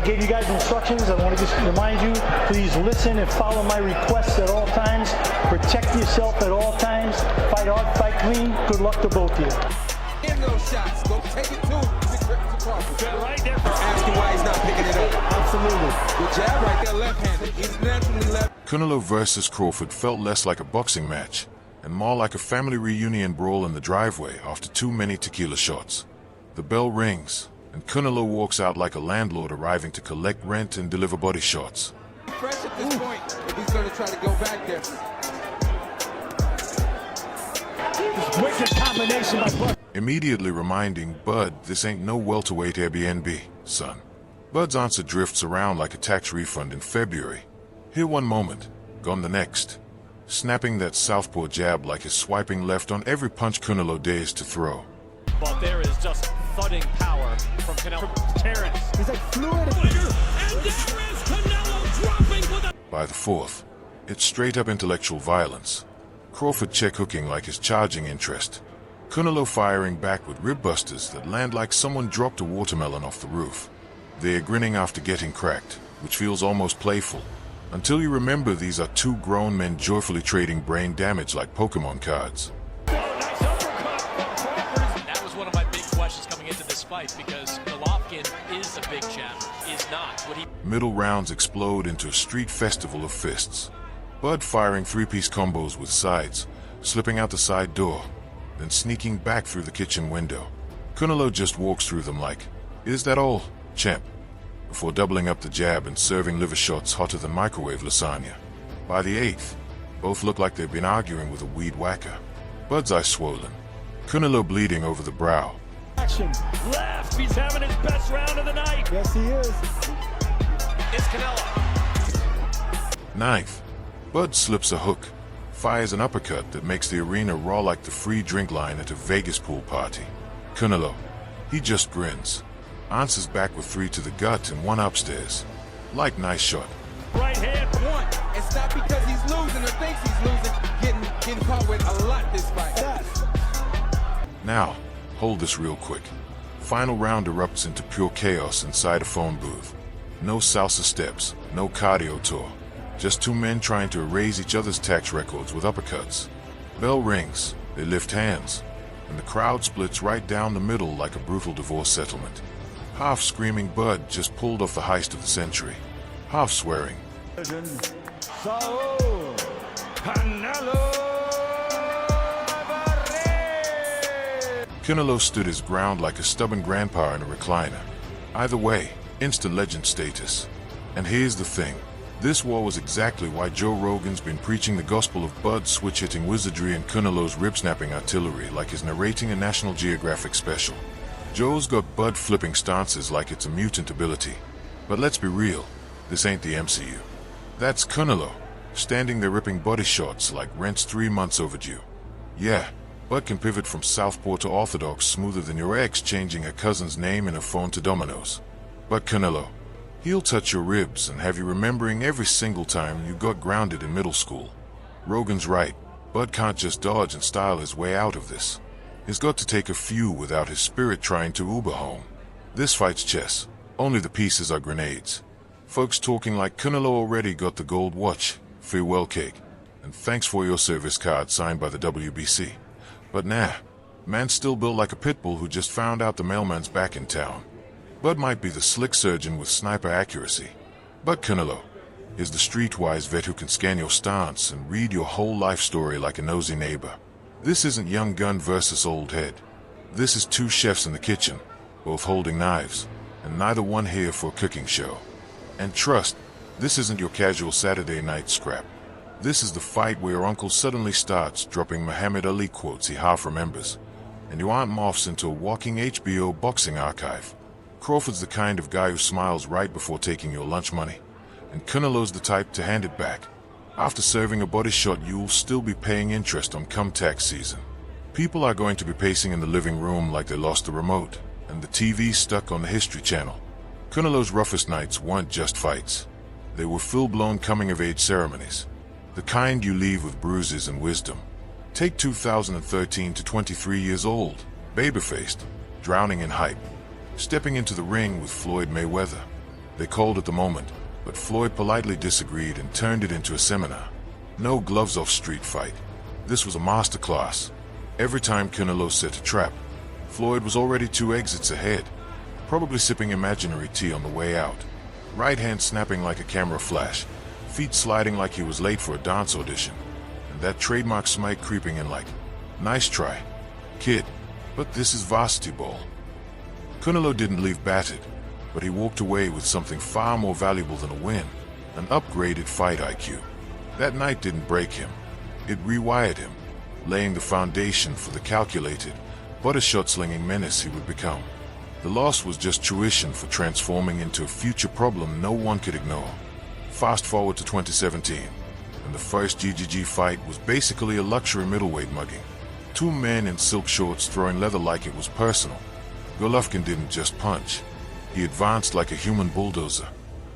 gave you guys instructions. I want to just remind you, please listen and follow my requests at all times. Protect yourself at all times. Fight hard, fight clean. Good luck to both of you. In those shots, go take it to Crawford. Right there. Asking why he's not picking it up. Absolutely. Good jab right there, left-handed. He's naturally left. Canelo versus Crawford felt less like a boxing match and more like a family reunion brawl in the driveway after too many tequila shots. The bell rings, and Canelo walks out like a landlord arriving to collect rent and deliver body shots. Fresh at this point, if he's going to try to go back there. Wicked combination by Bud. Immediately reminding Bud this ain't no welterweight Airbnb, son. Bud's answer drifts around like a tax refund in February. Here one moment, gone the next. Snapping that southpaw jab like he's swiping left on every punch Canelo dares to throw. But there is just thudding power from Canelo. Terence. He's like fluid. And there is Canelo dropping with a... By the fourth, it's straight up intellectual violence. Crawford check hooking like his charging interest. Canelo firing back with rib busters that land like someone dropped a watermelon off the roof. They're grinning after getting cracked, which feels almost playful. Until you remember these are two grown men joyfully trading brain damage like Pokemon cards. That was one of my big questions coming into this fight, because Golovkin is a big champ, is not. Would he... Middle rounds explode into a street festival of fists. Bud firing three-piece combos with sides, slipping out the side door, then sneaking back through the kitchen window. Canelo just walks through them like, "Is that all, champ?" Before doubling up the jab and serving liver shots hotter than microwave lasagna. By the eighth, both look like they've been arguing with a weed whacker. Bud's eyes swollen, Canelo bleeding over the brow. Action. Left, he's having his best round of the night. Yes, he is. It's Canelo. Ninth, Bud slips a hook, fires an uppercut that makes the arena raw like the free drink line at a Vegas pool party. Canelo, he just grins. Answers back with three to the gut and one upstairs. Like nice shot. Right hand. One, it's not because he's losing or thinks he's losing, getting caught with a lot this fight. Yes. Now, hold this real quick. Final round erupts into pure chaos inside a phone booth. No salsa steps, no cardio tour. Just two men trying to erase each other's tax records with uppercuts. Bell rings, they lift hands, and the crowd splits right down the middle like a brutal divorce settlement. Half screaming Bud just pulled off the heist of the century. Half swearing. Saul Canelo Alvarez. Canelo stood his ground like a stubborn grandpa in a recliner. Either way, instant legend status. And here's the thing. This war was exactly why Joe Rogan's been preaching the gospel of Bud's switch-hitting wizardry and Canelo's rib-snapping artillery like he's narrating a National Geographic special. Joe's got Bud flipping stances like it's a mutant ability. But let's be real, this ain't the MCU. That's Canelo, standing there ripping body shots like rent's 3 months overdue. Yeah, Bud can pivot from southpaw to orthodox smoother than your ex changing her cousin's name in a phone to Domino's. But Canelo, he'll touch your ribs and have you remembering every single time you got grounded in middle school. Rogan's right, Bud can't just dodge and style his way out of this. He's got to take a few without his spirit trying to Uber home. This fight's chess, only the pieces are grenades. Folks talking like Canelo already got the gold watch, farewell cake, and thanks for your service card signed by the WBC. But nah, man's still built like a pit bull who just found out the mailman's back in town. Bud might be the slick surgeon with sniper accuracy, but Canelo is the streetwise vet who can scan your stance and read your whole life story like a nosy neighbor. This isn't young gun versus old head. This is two chefs in the kitchen, both holding knives, and neither one here for a cooking show. And trust, this isn't your casual Saturday night scrap. This is the fight where your uncle suddenly starts dropping Muhammad Ali quotes he half remembers, and your aunt morphs into a walking HBO boxing archive. Crawford's the kind of guy who smiles right before taking your lunch money, and Canelo's the type to hand it back. After serving a body shot, you'll still be paying interest on come tax season. People are going to be pacing in the living room like they lost the remote, and the TV's stuck on the History Channel. Canelo's roughest nights weren't just fights. They were full-blown coming-of-age ceremonies. The kind you leave with bruises and wisdom. Take 2013 to 23 years old, baby-faced, drowning in hype, stepping into the ring with Floyd Mayweather. they called it the moment, but Floyd politely disagreed and turned it into a seminar. No gloves off street fight. This was a masterclass. Every time Canelo set a trap, Floyd was already 2 exits ahead, probably sipping imaginary tea on the way out. Right hand snapping like a camera flash, feet sliding like he was late for a dance audition, and that trademark smite creeping in like, "Nice try, kid, but this is varsity ball." Canelo didn't leave battered, but he walked away with something far more valuable than a win, an upgraded fight IQ. That night didn't break him, it rewired him, laying the foundation for the calculated, butter-shot-slinging menace he would become. The loss was just tuition for transforming into a future problem no one could ignore. Fast forward to 2017, and the first GGG fight was basically a luxury middleweight mugging. 2 men in silk shorts throwing leather like it was personal. Golovkin didn't just punch. He advanced like a human bulldozer,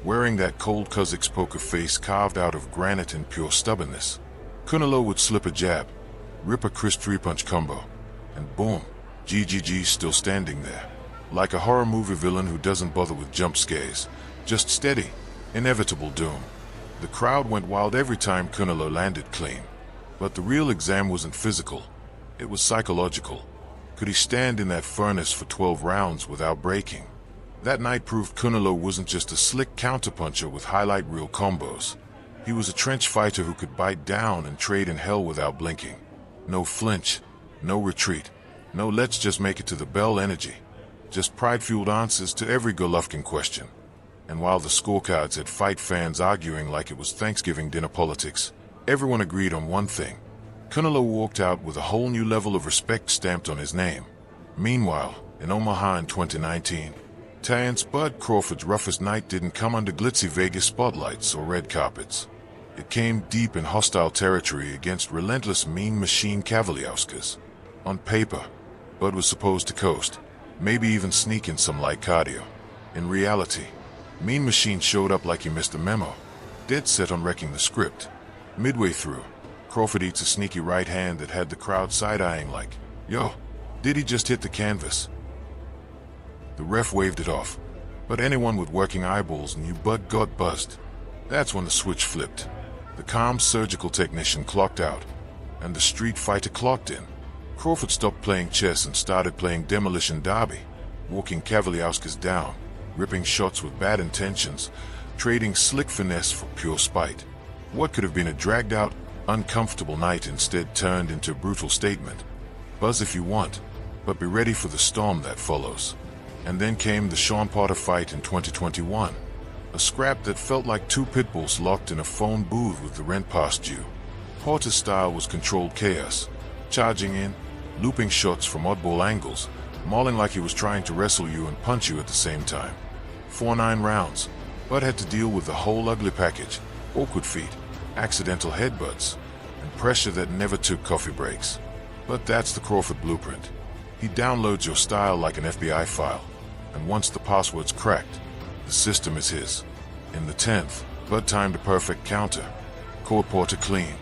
wearing that cold Kazakh's poker face carved out of granite and pure stubbornness. Canelo would slip a jab, rip a crisp 3-punch combo, and boom, GGG still standing there. Like a horror movie villain who doesn't bother with jump scares, just steady, inevitable doom. The crowd went wild every time Canelo landed clean. But the real exam wasn't physical, it was psychological. Could he stand in that furnace for 12 rounds without breaking? That night proved Canelo wasn't just a slick counterpuncher with highlight reel combos. He was a trench fighter who could bite down and trade in hell without blinking. No flinch, no retreat, no let's just make it to the bell energy. Just pride-fueled answers to every Golovkin question. And while the scorecards had fight fans arguing like it was Thanksgiving dinner politics, everyone agreed on one thing. Canelo walked out with a whole new level of respect stamped on his name. Meanwhile, in Omaha in 2019, Terence "Bud" Crawford's roughest night didn't come under glitzy Vegas spotlights or red carpets. It came deep in hostile territory against relentless mean machine Kavaliauskas. On paper, Bud was supposed to coast, maybe even sneak in some light cardio. In reality, Mean Machine showed up like he missed a memo, dead set on wrecking the script. Midway through, Crawford eats a sneaky right hand that had the crowd side-eyeing like, "Yo, did he just hit the canvas?" The ref waved it off, but anyone with working eyeballs knew Bud got buzzed. That's when the switch flipped. The calm surgical technician clocked out, and the street fighter clocked in. Crawford stopped playing chess and started playing demolition derby, walking Kavaliauskas down, ripping shots with bad intentions, trading slick finesse for pure spite. What could have been a dragged-out, uncomfortable night instead turned into a brutal statement. Buzz if you want, but be ready for the storm that follows. And then came the Sean Porter fight in 2021, a scrap that felt like 2 pit bulls locked in a phone booth with the rent past due. Porter's style was controlled chaos, charging in, looping shots from oddball angles, mauling like he was trying to wrestle you and punch you at the same time. 4-9 rounds, Bud had to deal with the whole ugly package: awkward feet, accidental headbutts, and pressure that never took coffee breaks. But that's the Crawford blueprint. He downloads your style like an FBI file, and once the password's cracked, the system is his. In the 10th, Bud timed a perfect counter, caught Porter clean,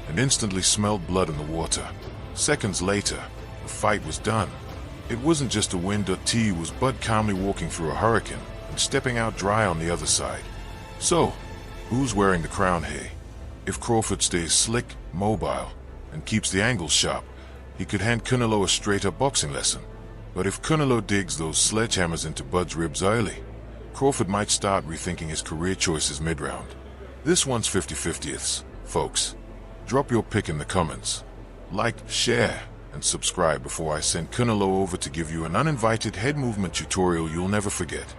and instantly smelled blood in the water. Seconds later, the fight was done. It wasn't just a win. T was Bud calmly walking through a hurricane and stepping out dry on the other side. So, who's wearing the crown here? If Crawford stays slick, mobile, and keeps the angles sharp, he could hand Canelo a straight-up boxing lesson. But if Canelo digs those sledgehammers into Bud's ribs early, Crawford might start rethinking his career choices mid-round. This one's 50-50ths, folks. Drop your pick in the comments. Like, share, and subscribe before I send Canelo over to give you an uninvited head movement tutorial you'll never forget.